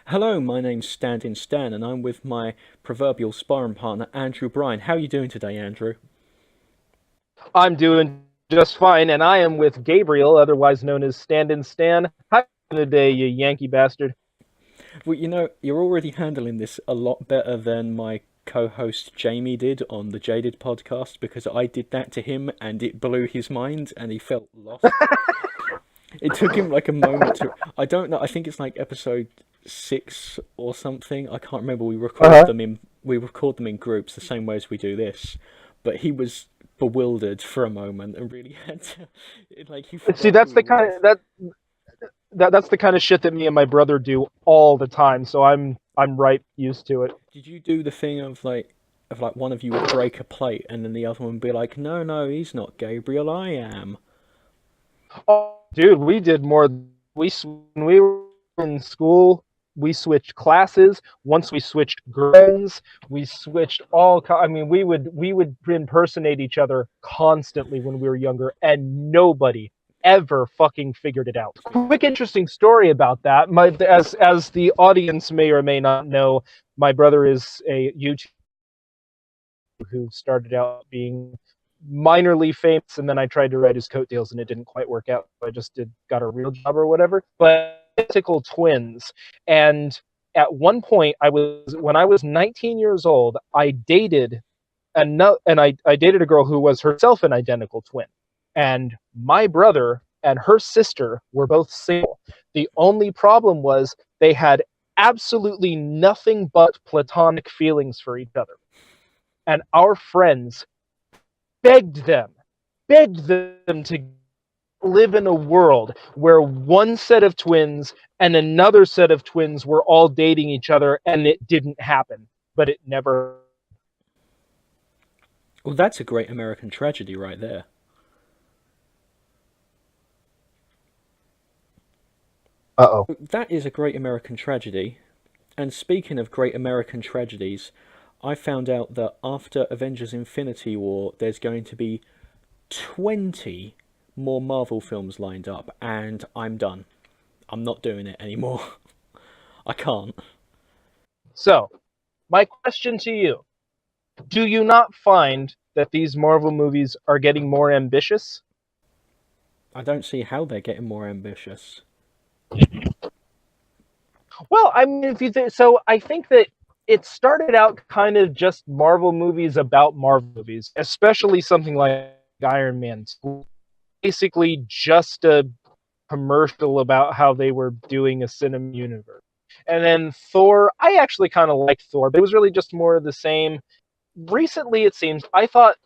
Hello, my name's Stand-in Stan, and I'm with my proverbial sparring partner, Andrew Bryan. How are you doing today, Andrew? I'm doing just fine, and I am with Gabriel, otherwise known as Stand-in Stan. How are you doing today, you Yankee bastard? Well, you're already handling this a lot better than my co-host Jamie did on the JADed podcast because I did that to him and it blew his mind and he felt lost. It took him like a moment to. I don't know. I think it's like episode 6 or something. I can't remember. Uh-huh. We record them in groups the same way as we do this. But he was bewildered for a moment and really had to. Like he See, forgot that's who he the kind was. of that's the kind of shit that me and my brother do all the time. So I'm right used to it. Did you do the thing of like one of you would break a plate and then the other one would be like, no, no, he's not Gabriel, I am. Oh, dude, we did more. When we were in school, we switched classes. Once we switched grades, we switched all. I mean, we would impersonate each other constantly when we were younger, and nobody ever fucking figured it out. Quick, interesting story about that. As the audience may or may not know, my brother is a YouTuber who started out being minorly famous, and then I tried to write his coattails and it didn't quite work out. So I just got a real job or whatever. But identical twins, and at one point when I was 19 years old, I dated I dated a girl who was herself an identical twin, and my brother and her sister were both single. The only problem was they had absolutely nothing but platonic feelings for each other, and our friends begged them, begged them to live in a world where one set of twins and another set of twins were all dating each other, and it didn't happen. But it never. Well, that's a great American tragedy right there. Uh-oh. That is a great American tragedy. And speaking of great American tragedies, I found out that after Avengers Infinity War, there's going to be 20 more Marvel films lined up, and I'm done. I'm not doing it anymore. I can't. So, my question to you: do you not find that these Marvel movies are getting more ambitious? I don't see how they're getting more ambitious. Well, I mean, if you think so, I think that it started out kind of just Marvel movies about Marvel movies, especially something like Iron Man 2. Basically, just a commercial about how they were doing a cinema universe. And then Thor, I actually kind of liked Thor, but it was really just more of the same. Recently, it seems I thought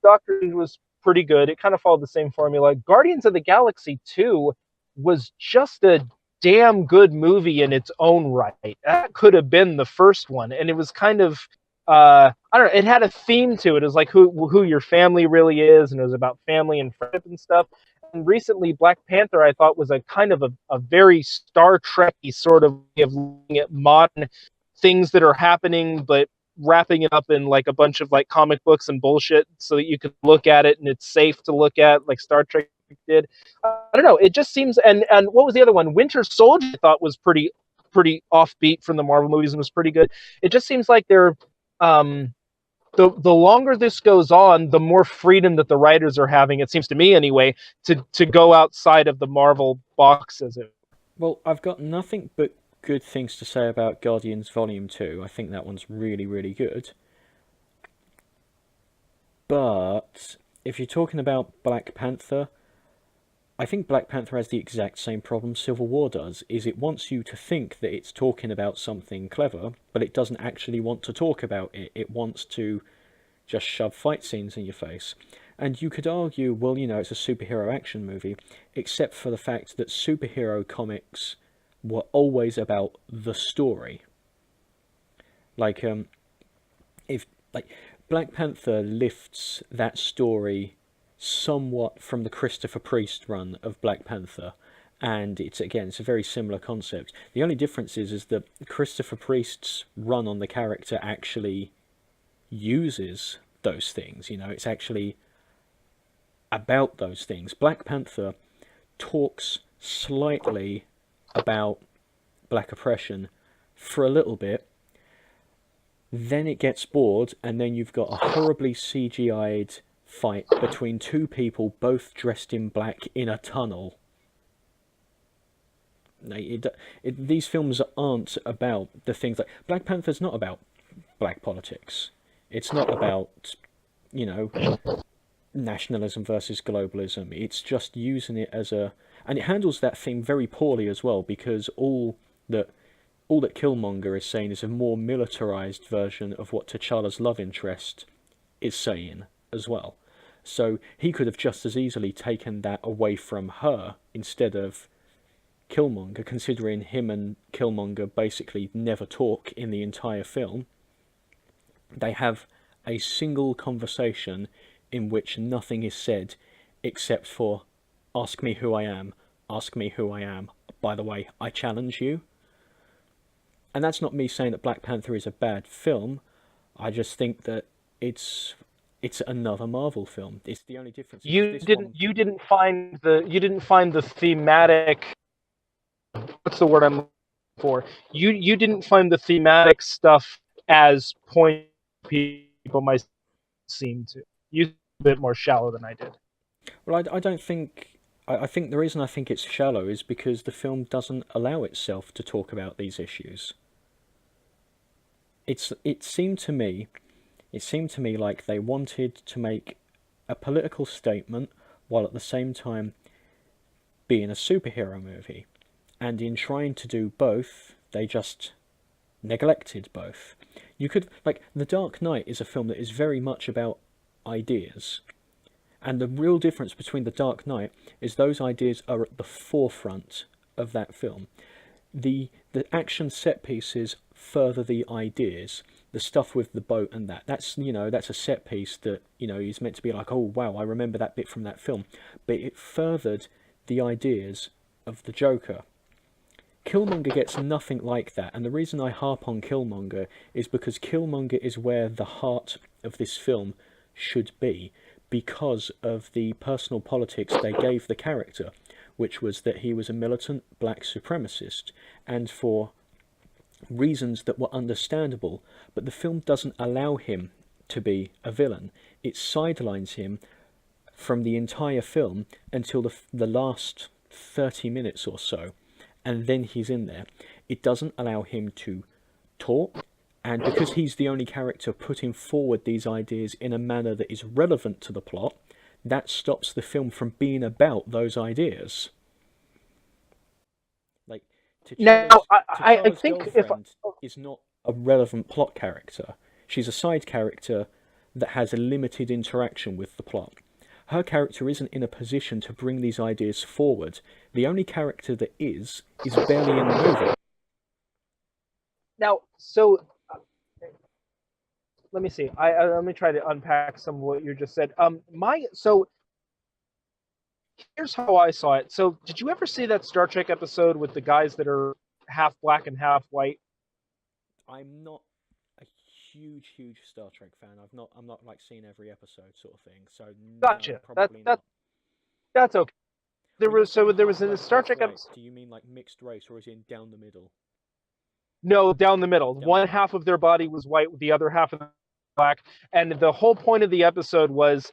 Doctor Strange was pretty good. It kind of followed the same formula. Guardians of the Galaxy 2 was just a damn good movie in its own right. That could have been the first one, and it was kind of I don't know. It had a theme to it. It was like who your family really is, and it was about family and friendship and stuff. And recently, Black Panther, I thought, was a kind of a very Star Trekky sort of way of looking at modern things that are happening, but wrapping it up in like a bunch of like comic books and bullshit so that you can look at it and it's safe to look at, like Star Trek did. I don't know. It just seems, and what was the other one? Winter Soldier, I thought, was pretty offbeat from the Marvel movies and was pretty good. It just seems like they're um the longer this goes on, the more freedom that the writers are having, it seems to me anyway, to go outside of the Marvel box as it. Well, I've got nothing but good things to say about Guardians Volume 2. I think that one's really, really good. But if you're talking about Black Panther, I think Black Panther has the exact same problem Civil War does, is it wants you to think that it's talking about something clever, but it doesn't actually want to talk about it. It wants to just shove fight scenes in your face. And you could argue, well, it's a superhero action movie, except for the fact that superhero comics were always about the story. Like, if like Black Panther lifts that story somewhat from the Christopher Priest run of Black Panther, and it's a very similar concept. The only difference is that Christopher Priest's run on the character actually uses those things. It's actually about those things. Black Panther talks slightly about black oppression for a little bit, then it gets bored, and then you've got a horribly CGI'd fight between two people both dressed in black in a tunnel. These films aren't about the things like Black Panther's not about black politics. It's not about, you know, nationalism versus globalism. It's just using it as a, and it handles that theme very poorly as well, because all that Killmonger is saying is a more militarized version of what T'Challa's love interest is saying as well. So he could have just as easily taken that away from her instead of Killmonger, considering him and Killmonger basically never talk in the entire film. They have a single conversation in which nothing is said except for, ask me who I am, ask me who I am, by the way, I challenge you. And that's not me saying that Black Panther is a bad film. I just think that it's another Marvel film. It's the only difference. You didn't find the thematic. What's the word I'm looking for? You didn't find the thematic stuff as point people might seem to. You a bit more shallow than I did. Well, I don't think. I think the reason I think it's shallow is because the film doesn't allow itself to talk about these issues. It seemed to me like they wanted to make a political statement while at the same time being a superhero movie. And in trying to do both, they just neglected both. You could, like, The Dark Knight is a film that is very much about ideas. And the real difference between The Dark Knight is those ideas are at the forefront of that film. The action set pieces further the ideas. The stuff with the boat and that's a set piece that, is meant to be like, oh wow, I remember that bit from that film. But it furthered the ideas of the Joker. Killmonger gets nothing like that, and the reason I harp on Killmonger is because Killmonger is where the heart of this film should be, because of the personal politics they gave the character, which was that he was a militant black supremacist, and for reasons that were understandable, but the film doesn't allow him to be a villain. It sidelines him from the entire film until the last 30 minutes or so, and then he's in there. It doesn't allow him to talk, and because he's the only character putting forward these ideas in a manner that is relevant to the plot, that stops the film from being about those ideas. Like, I think girlfriend is not a relevant plot character. She's a side character that has a limited interaction with the plot. Her character isn't in a position to bring these ideas forward. The only character that is barely in the movie. Now, so let me see. Let me try to unpack some of what you just said. So here's how I saw it. So, did you ever see that Star Trek episode with the guys that are half black and half white? I'm not a huge Star Trek fan. I'm not like seeing every episode sort of thing. So gotcha. Probably not. That's okay. There was in the Star Trek episode. Do you mean like mixed race, or is it down the middle? No, down the middle. One half of their body was white, the other half of the black, and the whole point of the episode was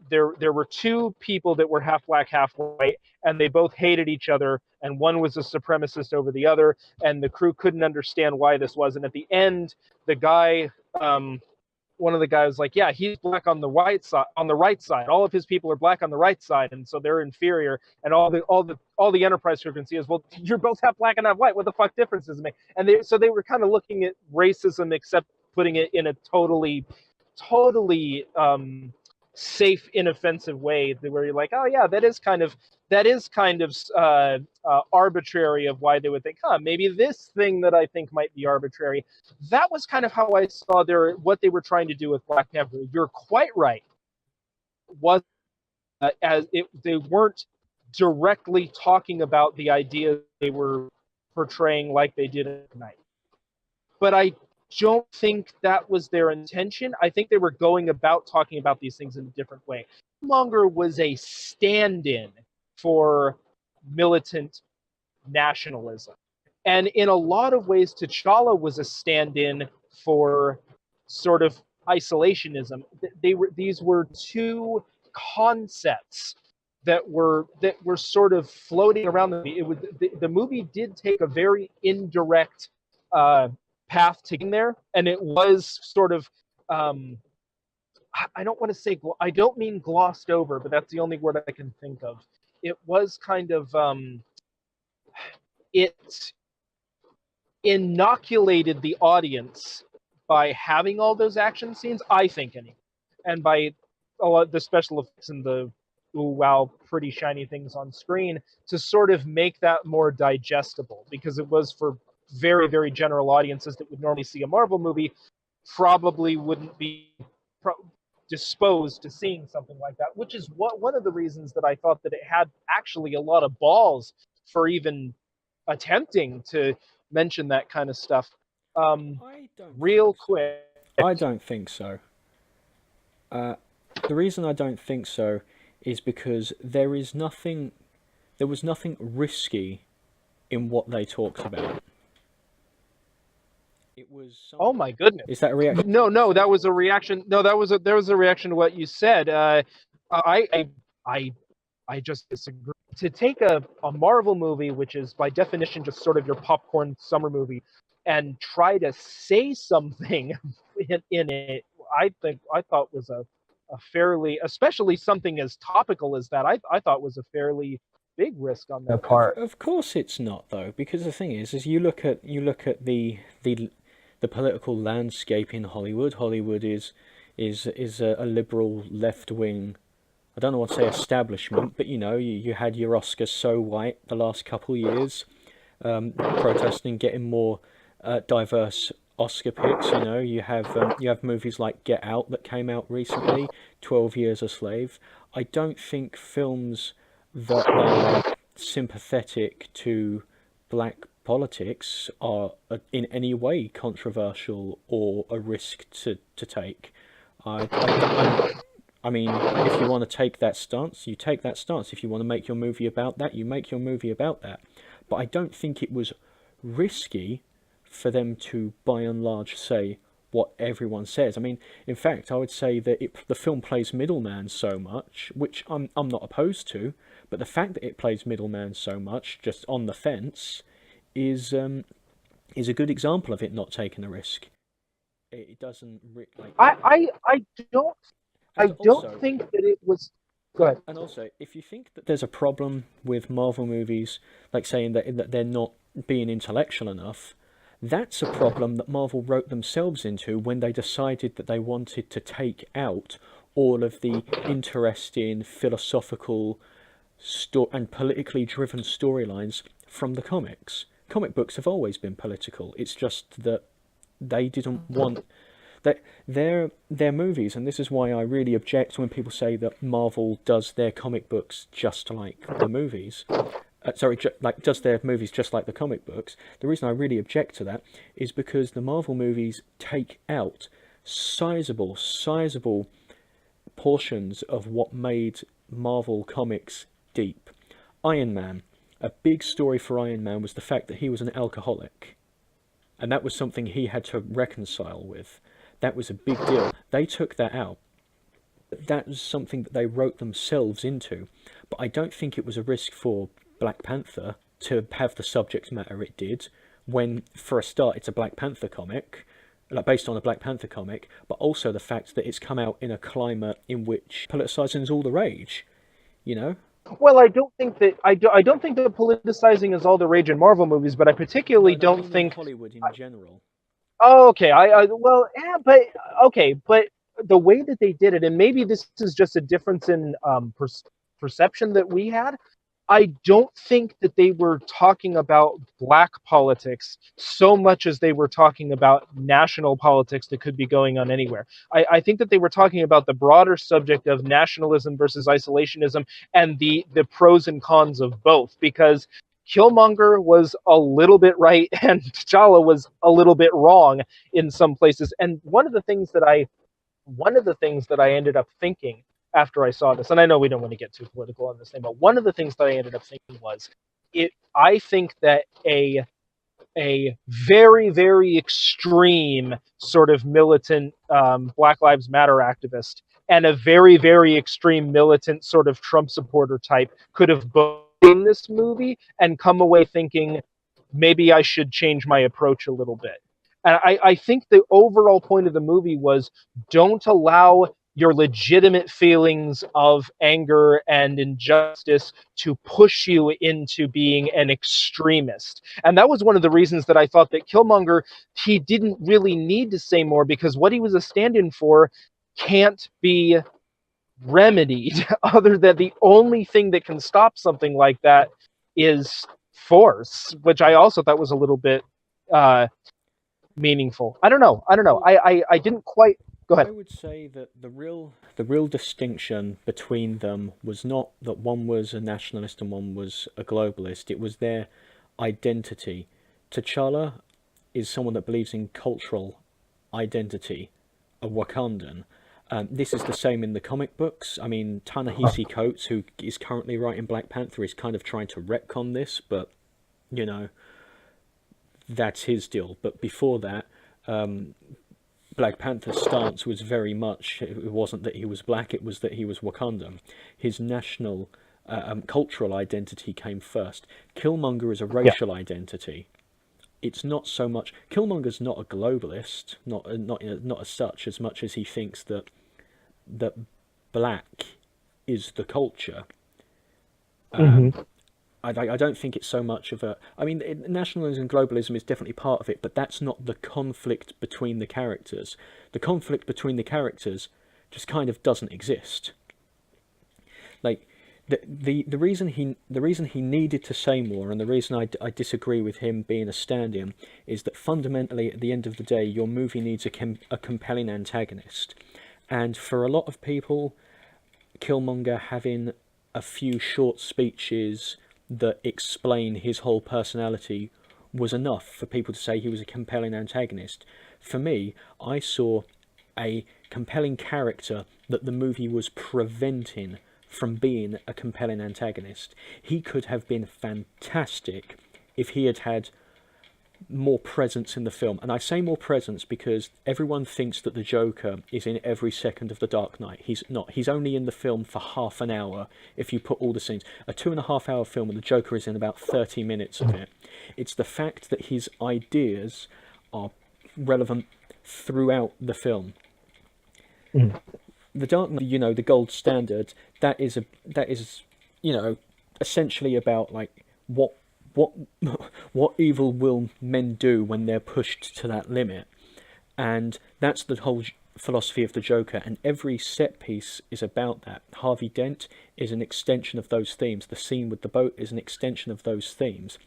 there were two people that were half black, half white, and they both hated each other, and one was a supremacist over the other, and the crew couldn't understand why this was. And at the end, the guy, one of the guys was like, yeah, he's black on the right side. All of his people are black on the right side, and so they're inferior. And all the Enterprise crew can see is, well, you're both half black and half white. What the fuck difference does it make? And they were kind of looking at racism, except putting it in a totally safe, inoffensive way, where you're like, oh yeah, that is kind of arbitrary of why they would think, maybe this thing that I think might be arbitrary. That was kind of how I saw what they were trying to do with Black Panther. You're quite right. They weren't directly talking about the ideas they were portraying like they did at night. But I don't think that was their intention. I think they were going about talking about these things in a different way. Kilmonger was a stand-in for militant nationalism. And in a lot of ways, T'Challa was a stand-in for sort of isolationism. These were two concepts that were sort of floating around the movie. It was the movie did take a very indirect path to getting there, and it was sort of I don't want to say I don't mean glossed over, but that's the only word I can think of. It was kind of it inoculated the audience by having all those action scenes, I think, anyway, and by a lot the special effects and the ooh wow pretty shiny things on screen to sort of make that more digestible, because it was for very, very general audiences that would normally see a Marvel movie probably wouldn't be disposed to seeing something like that, which is one of the reasons that I thought that it had actually a lot of balls for even attempting to mention that kind of stuff. I don't Real think so. quick. I don't think so. The reason I don't think so is because there was nothing risky in what they talked about. It was something... Oh my goodness! Is that a reaction? No, that was a reaction. No, there was a reaction to what you said. I just disagree. To take a Marvel movie, which is by definition just sort of your popcorn summer movie, and try to say something in it, I thought was a fairly, especially something as topical as that, I thought was a fairly big risk on their part. Of course, it's not though, because the thing is you look at the political landscape in Hollywood. Hollywood is a liberal left wing. I don't know what to say establishment, but you had your Oscars so white the last couple of years, protesting getting more diverse Oscar picks. You have movies like Get Out that came out recently, 12 Years a Slave. I don't think films that are sympathetic to black politics are in any way controversial or a risk to take. I mean, if you want to take that stance, you take that stance. If you want to make your movie about that, you make your movie about that. But I don't think it was risky for them to, by and large, say what everyone says. I mean, in fact, I would say that the film plays middleman so much, which I'm not opposed to, but the fact that it plays middleman so much, just on the fence, is a good example of it not taking a risk. It doesn't like. I don't think that it was. Go ahead. And also, if you think that there's a problem with Marvel movies, like saying that they're not being intellectual enough, that's a problem that Marvel wrote themselves into when they decided that they wanted to take out all of the interesting philosophical and politically driven storylines from the comics. Comic books have always been political. It's just that they didn't want that their movies, and this is why I really object when people say that Marvel does their comic books just like the movies. Does their movies just like the comic books. The reason I really object to that is because the Marvel movies take out sizable portions of what made Marvel comics deep. Iron Man. A big story for Iron Man was the fact that he was an alcoholic. And that was something he had to reconcile with. That was a big deal. They took that out. That was something that they wrote themselves into. But I don't think it was a risk for Black Panther to have the subject matter it did, when, for a start, it's a Black Panther comic, based on a Black Panther comic, but also the fact that it's come out in a climate in which politicizing is all the rage, Well, I don't think that politicizing is all the rage in Marvel movies, but I particularly don't think Hollywood in general. Oh, okay. But the way that they did it, and maybe this is just a difference in perception that we had. I don't think that they were talking about black politics so much as they were talking about national politics that could be going on anywhere. I think that they were talking about the broader subject of nationalism versus isolationism and the pros and cons of both, because Killmonger was a little bit right and T'Challa was a little bit wrong in some places. And one of the things that I ended up thinking after I saw this, and I know we don't want to get too political on this thing, but one of the things that I ended up thinking was, I think that a a very, very extreme sort of militant Black Lives Matter activist and a very, very extreme militant sort of Trump supporter type could have both in this movie and come away thinking maybe I should change my approach a little bit. And I think the overall point of the movie was don't allow your legitimate feelings of anger and injustice to push you into being an extremist. And that was one of the reasons that I thought that Killmonger, he didn't really need to say more, because what he was a stand-in for can't be remedied other than the only thing that can stop something like that is force, which I also thought was a little bit meaningful. I don't know. I didn't quite. Go ahead. I would say that the real distinction between them was not that one was a nationalist and one was a globalist. It was their identity. T'Challa is someone that believes in cultural identity, a Wakandan. This is the same in the comic books. I mean, Ta-Nehisi Coates, who is currently writing Black Panther, is kind of trying to retcon this, but, you know, that's his deal. But before that, Black Panther's stance was very much, it wasn't that he was black, it was that he was Wakandan. His national, cultural identity came first. Killmonger is a racial identity. It's not so much... Killmonger's not a globalist, not as such, as much as he thinks that black is the culture. I don't think it's so much of a... I mean, nationalism and globalism is definitely part of it, but that's not the conflict between the characters. The conflict between the characters just kind of doesn't exist. Like, the reason he needed to say more, and the reason I disagree with him being a stand-in, is that fundamentally, at the end of the day, your movie needs a compelling antagonist. And for a lot of people, Killmonger having a few short speeches that explain his whole personality was enough for people to say he was a compelling antagonist. For me, I saw a compelling character that the movie was preventing from being a compelling antagonist. He could have been fantastic if he had had more presence in the film. And I say more presence because everyone thinks that the Joker is in every second of The Dark Knight. He's not. He's only in the film for half an hour if you put all the scenes. A 2.5 hour film and the Joker is in about 30 minutes of it. It's the fact that his ideas are relevant throughout the film. The Dark Knight, you know, the gold standard, that is you know, essentially about like what evil will men do when they're pushed to that limit. And that's the whole philosophy of the Joker, and every set piece is about that. Harvey Dent is an extension of those themes. The scene with the boat is an extension of those themes.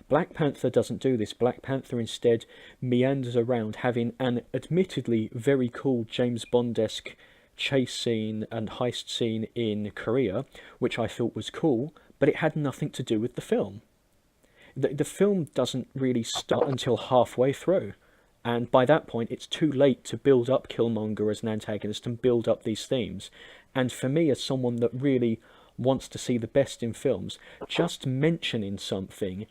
Black Panther doesn't do this. Black Panther instead meanders around, having an admittedly very cool James Bond-esque chase scene and heist scene in Korea, which I thought was cool, but it had nothing to do with the film. The film doesn't really start until halfway through, and by that point it's too late to build up Killmonger as an antagonist and build up these themes. And for me, as someone that really wants to see the best in films, just mentioning something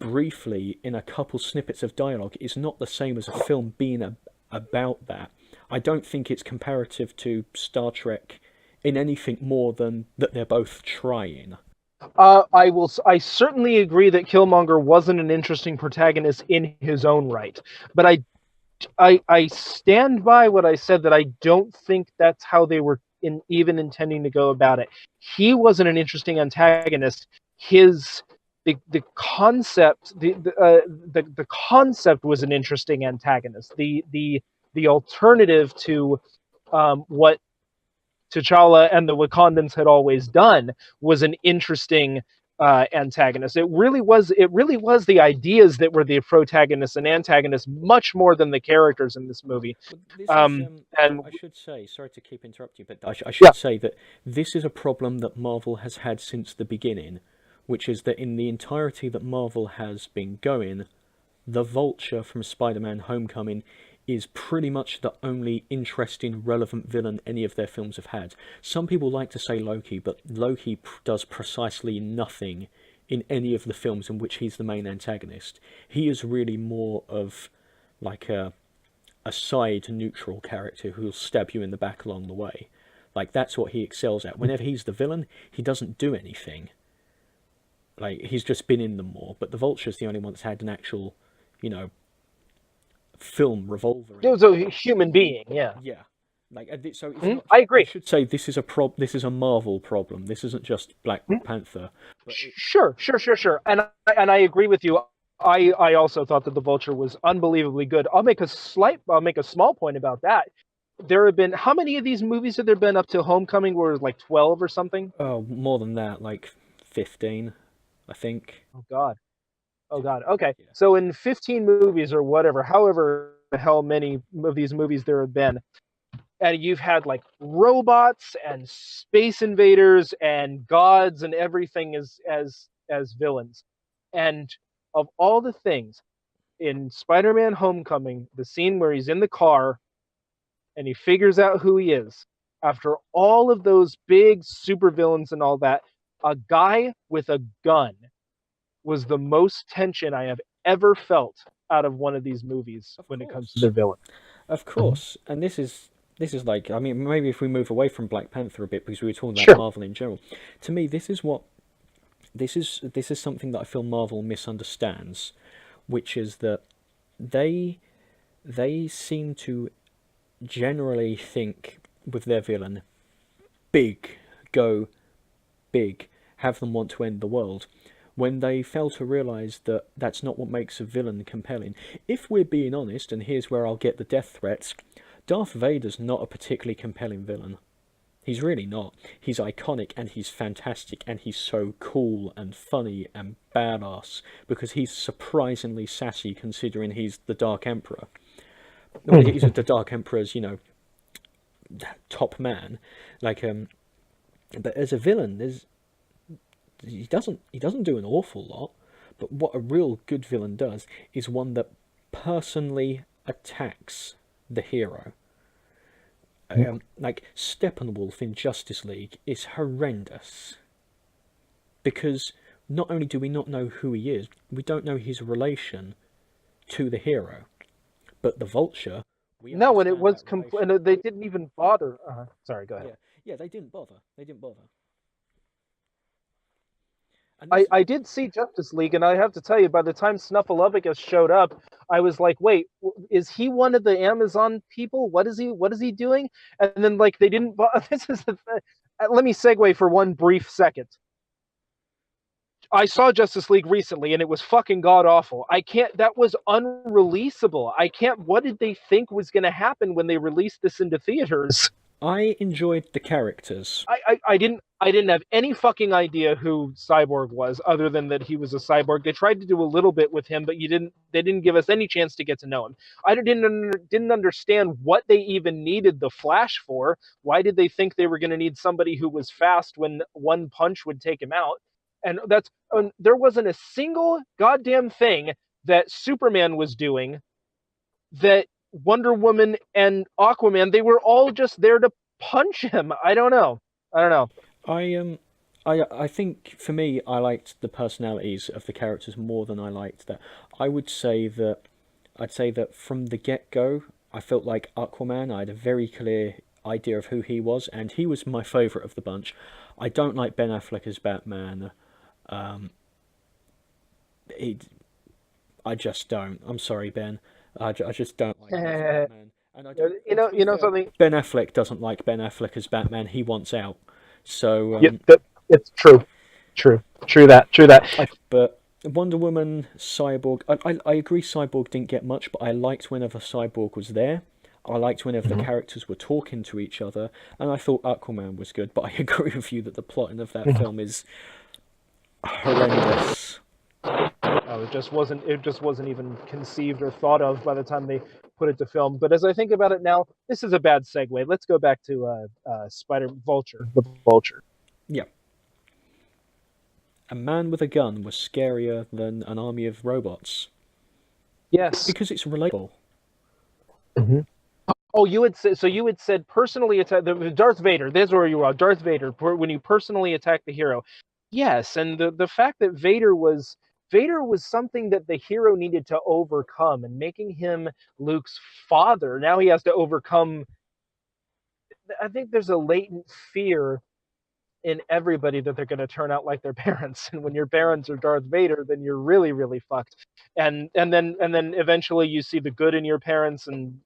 briefly in a couple snippets of dialogue is not the same as a film being about that. I don't think it's comparative to Star Trek in anything more than that they're both trying. I certainly agree that Killmonger wasn't an interesting protagonist in his own right, but I stand by what I said, that I don't think that's how they were even intending to go about it. He wasn't an interesting antagonist. The concept the concept was an interesting antagonist. The alternative to what T'Challa and the Wakandans had always done was an interesting antagonist. It really was the ideas that were the protagonists and antagonists much more than the characters in this movie. And I should say, sorry to keep interrupting you, but I should say that this is a problem that Marvel has had since the beginning, which is that in the entirety that Marvel has been going, the Vulture from Spider-Man Homecoming is pretty much the only interesting, relevant villain any of their films have had. Some people like to say Loki, but Loki does precisely nothing in any of the films in which he's the main antagonist. He is really more of like a side neutral character who'll stab you in the back along the way. Like, that's what he excels at. Whenever he's the villain, he doesn't do anything. Like, he's just been in them more. But the Vulture's the only one that's had an actual, you know, film revolver. It was a human being, yeah. Yeah. Like, so it's Mhm. not, I agree. I should say this is a Marvel problem. This isn't just Black Panther. But Sure. And I agree with you. I also thought that the Vulture was unbelievably good. I'll make a small point about that. There have been, how many of these movies have there been up to Homecoming? Where it was like 12 or something? oh, more than that, like 15, I think. Oh God. Okay. Yeah. So in 15 movies or whatever, however the hell many of these movies there have been, and you've had like robots and space invaders and gods and everything as villains. And of all the things in Spider-Man Homecoming, the scene where he's in the car and he figures out who he is, after all of those big supervillains and all that, a guy with a gun was the most tension I have ever felt out of one of these movies when it comes to the villain. Of course. And this is like, I mean, maybe if we move away from Black Panther a bit, because we were talking about Marvel in general. To me, this is something that I feel Marvel misunderstands, which is that they seem to generally think with their villain, go big, have them want to end the world, when they fail to realise that that's not what makes a villain compelling. If we're being honest, and here's where I'll get the death threats, Darth Vader's not a particularly compelling villain. He's really not. He's iconic and he's fantastic and he's so cool and funny and badass because he's surprisingly sassy considering he's the Dark Emperor. He's the Dark Emperor's, you know, top man. Like, but as a villain, he doesn't do an awful lot. But what a real good villain does is one that personally attacks the hero. Like Steppenwolf in Justice League is horrendous because not only do we not know who he is, we don't know his relation to the hero. But the Vulture, no, and it was and they didn't even bother. Sorry, go ahead. Yeah, they didn't bother. I did see Justice League, and I have to tell you, by the time Snuffleupagus showed up, I was like, wait, is he one of the Amazon people? What is he doing? And then, like, they didn't... This is the thing. Let me segue for one brief second. I saw Justice League recently, and it was fucking god-awful. That was unreleasable. What did they think was going to happen when they released this into theaters? I enjoyed the characters. I didn't have any fucking idea who Cyborg was, other than that he was a cyborg. They tried to do a little bit with him, but they didn't give us any chance to get to know him. I didn't understand what they even needed the Flash for. Why did they think they were going to need somebody who was fast when one punch would take him out? And there wasn't a single goddamn thing that Superman was doing that Wonder Woman and Aquaman, they were all just there to punch him. I don't know. I think for me, I liked the personalities of the characters more than I liked that. I'd say that from the get-go, I felt like Aquaman, I had a very clear idea of who he was, and he was my favourite of the bunch. I don't like Ben Affleck as Batman. I just don't. I'm sorry, Ben. I just don't like Batman. And I don't, you know something. Ben Affleck doesn't like Ben Affleck as Batman. He wants out. So it's true that. But Wonder Woman, Cyborg. I agree. Cyborg didn't get much, but I liked whenever Cyborg was there. I liked whenever the characters were talking to each other, and I thought Aquaman was good. But I agree with you that the plotting of that film is horrendous. It just wasn't even conceived or thought of by the time they put it to film. But as I think about it now, this is a bad segue. Let's go back to the Vulture. Yeah. A man with a gun was scarier than an army of robots. Yes, because it's relatable. Mm-hmm. Oh, you had said personally attack Darth Vader. There's where you are, Darth Vader. When you personally attack the hero, Yes, and the fact that Vader was something that the hero needed to overcome, and making him Luke's father. Now he has to overcome. I think there's a latent fear in everybody that they're going to turn out like their parents, and when your parents are Darth Vader, then you're really really fucked. And then eventually you see the good in your parents, and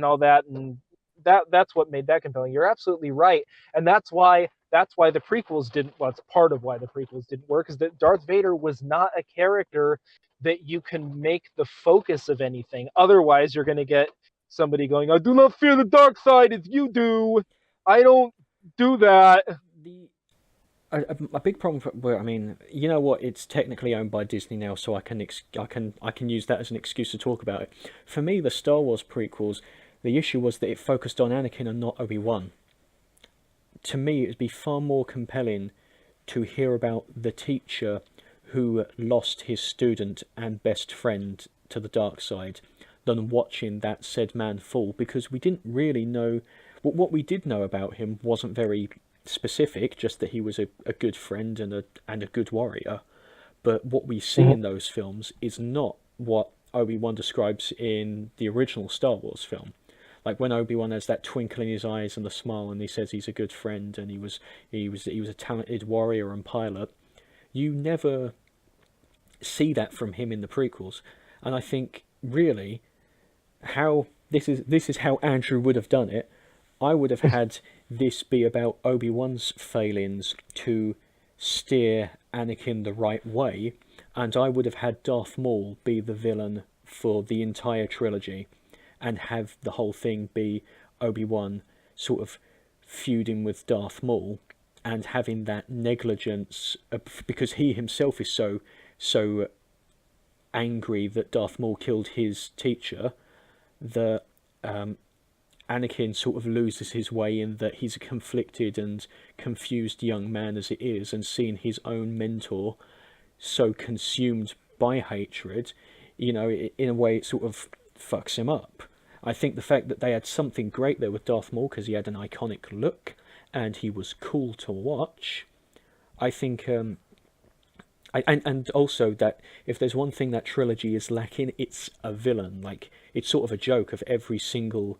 all that, and that's what made that compelling. You're absolutely right, and that's why the prequels didn't. Well, it's part of why the prequels didn't work, is that Darth Vader was not a character that you can make the focus of anything. Otherwise, you're going to get somebody going, "I do not fear the dark side as you do. I don't do that." The a big problem for, well, I mean, you know what? It's technically owned by Disney now, so I can use that as an excuse to talk about it. For me, the Star Wars prequels, the issue was that it focused on Anakin and not Obi-Wan. To me, it would be far more compelling to hear about the teacher who lost his student and best friend to the dark side than watching that said man fall, because we didn't really know. What we did know about him wasn't very specific, just that he was a good friend and a good warrior. But what we see in those films is not what Obi-Wan describes in the original Star Wars film. Like when Obi-Wan has that twinkle in his eyes and the smile, and he says he's a good friend and he was a talented warrior and pilot. You never see that from him in the prequels, and I think really how this is how Andrew would have done it. I would have had this be about Obi-Wan's failings to steer Anakin the right way, and I would have had Darth Maul be the villain for the entire trilogy, and have the whole thing be Obi-Wan sort of feuding with Darth Maul and having that negligence, because he himself is so angry that Darth Maul killed his teacher, that Anakin sort of loses his way, in that he's a conflicted and confused young man as it is, and seeing his own mentor so consumed by hatred, in a way it sort of fucks him up. I think the fact that they had something great there with Darth Maul, because he had an iconic look and he was cool to watch. I think, and also that if there's one thing that trilogy is lacking, it's a villain. Like, it's sort of a joke of every single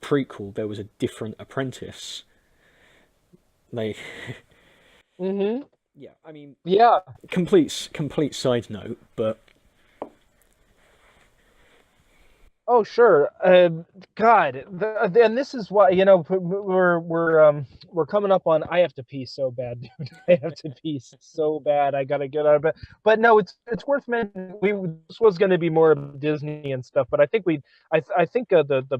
prequel there was a different apprentice. Like, Mm-hmm. yeah, I mean, Yeah. complete side note, but Oh, sure. God, and this is why, we're coming up on. I have to pee so bad, dude. I have to pee so bad. I gotta get out of bed. But no, it's worth mentioning. This was going to be more of Disney and stuff, but I think the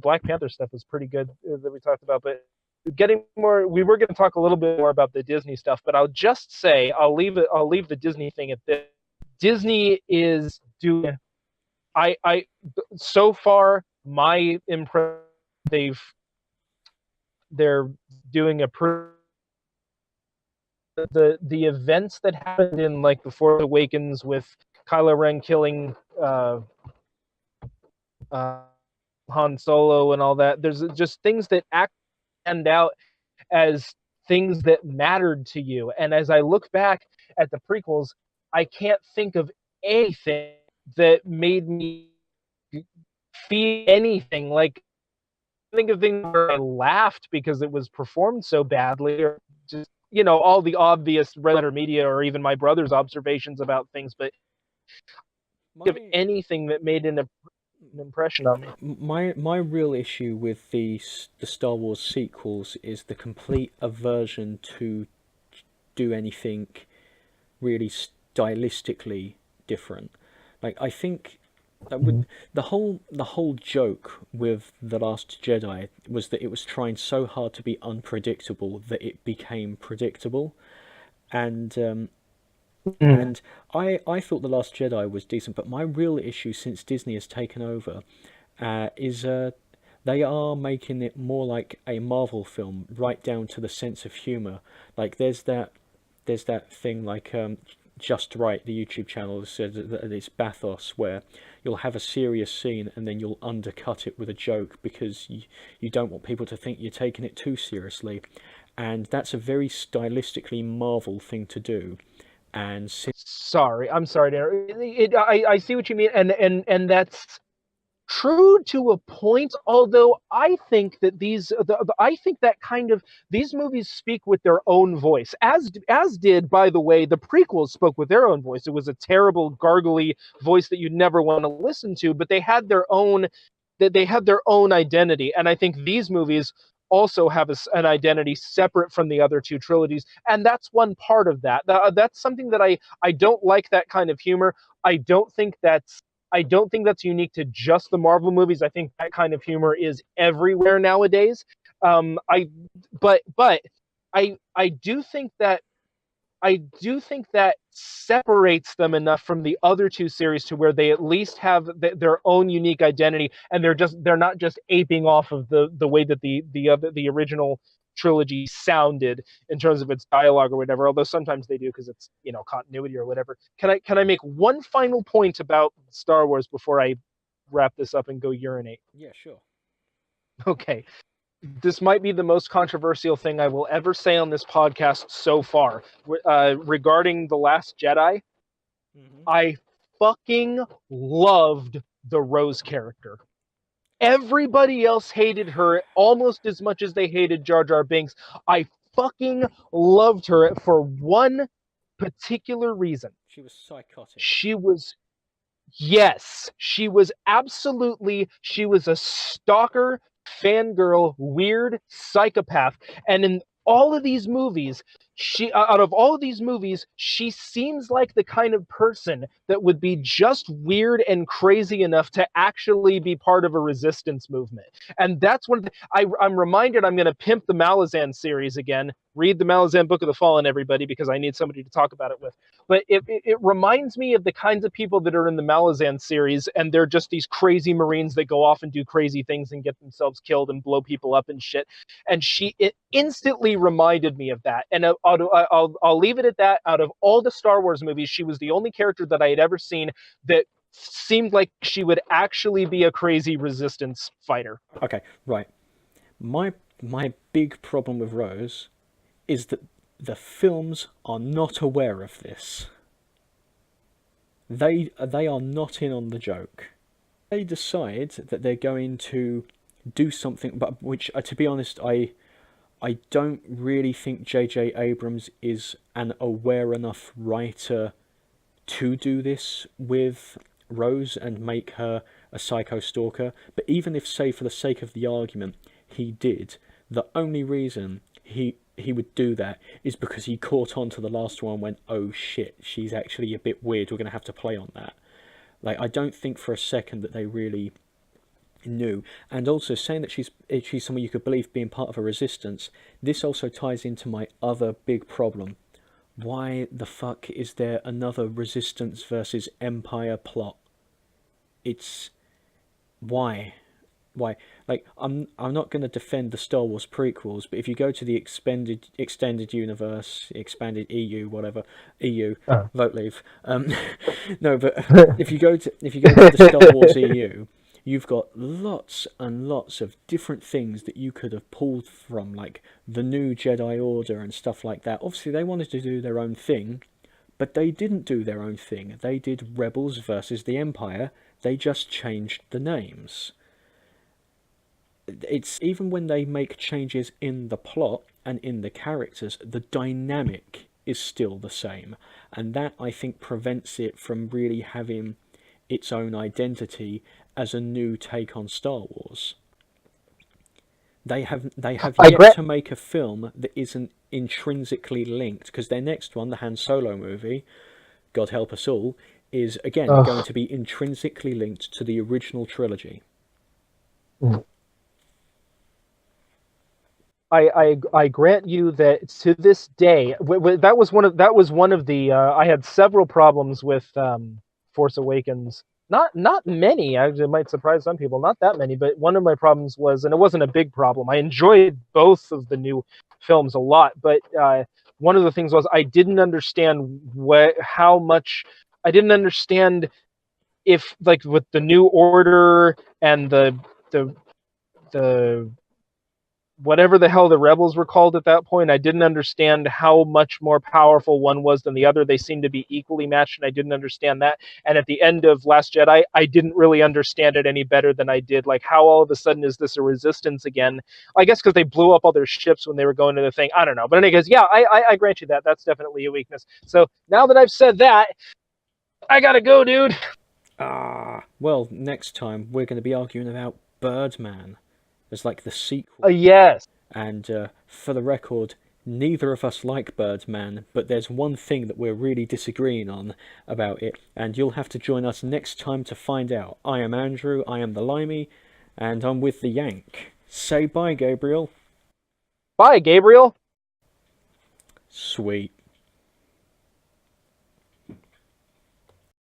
Black Panther stuff was pretty good, that we talked about. But getting more, we were going to talk a little bit more about the Disney stuff. But I'll just say, I'll leave the Disney thing at this. Disney is doing. I so far my impression, they're doing the events that happened in, like, The Force Awakens, with Kylo Ren killing uh, Han Solo and all that. There's just things that stand out as things that mattered to you. And as I look back at the prequels, I can't think of anything that made me feel anything. Like, think of things where I laughed because it was performed so badly, or just, all the obvious red letter media, or even my brother's observations about things. But think of my anything that made an impression on me. my real issue with the Star Wars sequels is the complete aversion to do anything really stylistically different. Like, I think that would the whole joke with The Last Jedi was that it was trying so hard to be unpredictable that it became predictable. And Mm. and I thought The Last Jedi was decent, but my real issue since Disney has taken over is they are making it more like a Marvel film, right down to the sense of humor. Like, there's that thing, like, Just Right, the YouTube channel said that it's bathos, where you'll have a serious scene and then you'll undercut it with a joke because you don't want people to think you're taking it too seriously. and that's a very stylistically Marvel thing to do. And Sorry, I'm sorry, Darren. I see what you mean, and that's true to a point. Although I think that I think that kind of these movies speak with their own voice, as did, by the way, the prequels spoke with their own voice. It was a terrible, gargly voice that you'd never want to listen to, but they had their own identity, and I think these movies also have an identity separate from the other two trilogies, and that's one part of that. That's something that I don't like, that kind of humor. I don't think that's unique to just the Marvel movies. I think that kind of humor is everywhere nowadays. I but I do think that separates them enough from the other two series to where they at least have their own unique identity, and they're not just aping off of the way that the original trilogy sounded in terms of its dialogue or whatever. Although sometimes they do, because it's, continuity or whatever. Can I make one final point about Star Wars before I wrap this up and go urinate? Yeah, sure. Okay. This might be the most controversial thing I will ever say on this podcast so far. Regarding The Last Jedi, I fucking loved the Rose character. Everybody else hated her almost as much as they hated Jar Jar Binks. I fucking loved her for one particular reason. She was psychotic. Yes, she was a stalker, fangirl, weird psychopath. And in all of these movies, out of all of these movies, she seems like the kind of person that would be just weird and crazy enough to actually be part of a resistance movement. And that's when I'm reminded I'm going to pimp the Malazan series again. Read the Malazan Book of the Fallen, everybody, because I need somebody to talk about it with. But it reminds me of the kinds of people that are in the Malazan series, and they're just these crazy Marines that go off and do crazy things and get themselves killed and blow people up and shit. And it instantly reminded me of that. And I'll leave it at that. Out of all the Star Wars movies, she was the only character that I had ever seen that seemed like she would actually be a crazy resistance fighter. Okay, right. My big problem with Rose is that the films are not aware of this. They are not in on the joke. They decide that they're going to do something, but which, to be honest, I don't really think J.J. Abrams is an aware enough writer to do this with Rose and make her a psycho stalker. But even if, say, for the sake of the argument, he did, the only reason he would do that is because he caught on to the last one and went, oh shit, she's actually a bit weird, we're going to have to play on that. Like, I don't think for a second that they really knew. And also, saying that she's someone you could believe being part of a resistance, this also ties into my other big problem. Why the fuck is there another resistance versus empire plot? It's... why? Like, I'm not going to defend the Star Wars prequels, but if you go to the extended universe, expanded EU, whatever, EU, vote leave. No, but if you go to the Star Wars EU, you've got lots and lots of different things that you could have pulled from, like the new Jedi Order and stuff like that. Obviously, they wanted to do their own thing, but they didn't do their own thing. They did Rebels versus the Empire. They just changed the names. It's even when they make changes in the plot and in the characters, the dynamic is still the same, and that, I think, prevents it from really having its own identity as a new take on Star Wars. They have yet to make a film that isn't intrinsically linked, because their next one, the Han Solo movie, God help us all, is again going to be intrinsically linked to the original trilogy. I grant you that to this day, that was one of the I had several problems with Force Awakens. Not many. It might surprise some people. Not that many, but one of my problems was, and it wasn't a big problem. I enjoyed both of the new films a lot, but one of the things was I didn't understand how much. I didn't understand if, like, with the New Order and the whatever the hell the rebels were called at that point. I didn't understand how much more powerful one was than the other. They seemed to be equally matched, and I didn't understand that. And at the end of Last Jedi, I didn't really understand it any better than I did. Like, how all of a sudden is this a resistance again? I guess because they blew up all their ships when they were going to the thing. I don't know. But anyways, yeah, I grant you that. That's definitely a weakness. So now that I've said that, I gotta go, dude. Well, next time we're going to be arguing about Birdman as like the sequel. Yes. And for the record, neither of us like Birdman, but there's one thing that we're really disagreeing on about it, and you'll have to join us next time to find out. I am Andrew, I am the Limey, and I'm with the Yank. Say bye, Gabriel. Bye, Gabriel. Sweet.